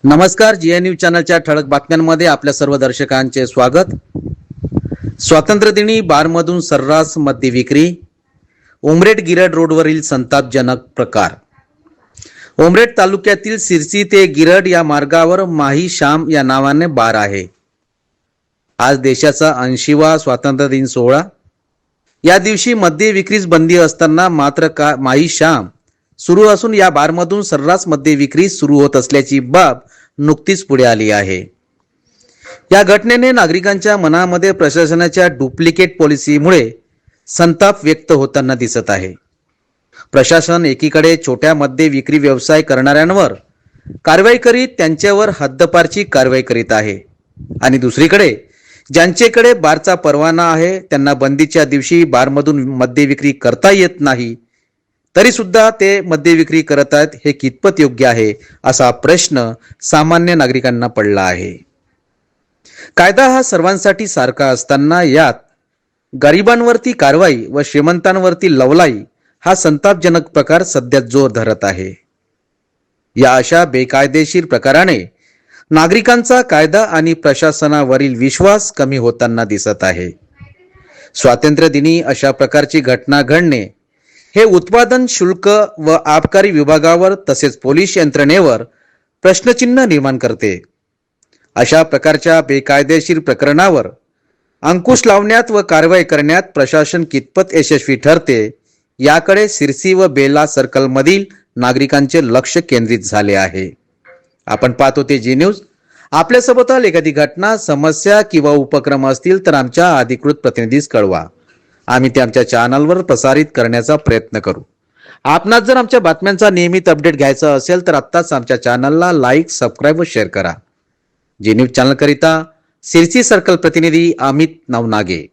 नमस्कार. न्यूज चॅनलच्या ठळक बातम्यांमध्ये आपल्या सर्व दर्शकांचे स्वागत. स्वातंत्र्य दिनी बारमधून सर्रास मद्य विक्री. उमरेड गिरड रोडवरील संतापजनक प्रकार. उमरेड तालुक्यातील सिरसी ते गिरड या मार्गावर माही श्याम या नावाने बार आहे. आज देशाचा 80वा स्वातंत्र्य दिन सोहळा. या दिवशी मद्य विक्रीस बंदी असताना मात्र माही श्याम सुरू असून या बारमधून सर्रास मद्य विक्री सुरू होत असल्याची बाब नुकतीच पुढे आली आहे. या घटनेने नागरिकांच्या मनामध्ये प्रशासनाच्या डुप्लिकेट पॉलिसीमुळे संताप व्यक्त होताना दिसत आहे. प्रशासन एकीकडे छोट्या मद्य विक्री व्यवसाय करणाऱ्यांवर कारवाई करीत त्यांच्यावर हद्दपारची कारवाई करीत आहे आणि दुसरीकडे ज्यांच्याकडे बारचा परवाना आहे त्यांना बंदीच्या दिवशी बारमधून मद्य विक्री करता येत नाही तरी सुद्धा ते मद्य विक्री करत आहेत. हे कितपत योग्य आहे असा प्रश्न सामान्य नागरिकांना पडला आहे. कायदा हा सर्वांसाठी सारखा असताना यात गरिबांवरती कारवाई व श्रीमंतांवरती लवलाई हा संतापजनक प्रकार सध्या जोर धरत आहे. या अशा बेकायदेशीर प्रकाराने नागरिकांचा कायदा आणि प्रशासनावरील विश्वास कमी होताना दिसत आहे. स्वातंत्र्य दिनी अशा प्रकारची घटना घडणे हे उत्पादन शुल्क व आबकारी विभागावर तसेच पोलीस यंत्रणेवर प्रश्नचिन्ह निर्माण करते. अशा प्रकारच्या बेकायदेशीर प्रकरणावर अंकुश लावण्यात व कारवाई करण्यात प्रशासन कितपत यशस्वी ठरते याकडे सिरसी व बेला सर्कल मधील नागरिकांचे लक्ष केंद्रित झाले आहे. आपण पाहत होते जी न्यूज. आपल्यासोबत एखादी घटना, समस्या किंवा उपक्रम असतील तर आमच्या अधिकृत प्रतिनिधीस कळवा. आम्ही ते आमच्या चॅनलवर प्रसारित करण्याचा प्रयत्न करू. आपणास जर आमच्या बातम्यांचा नियमित अपडेट घ्यायचा असेल तर आत्ताच आमच्या चॅनलला लाईक, सबस्क्राईब व शेअर करा. जी न्यूज चॅनल करिता सिरसी सर्कल प्रतिनिधी अमित नवनागे.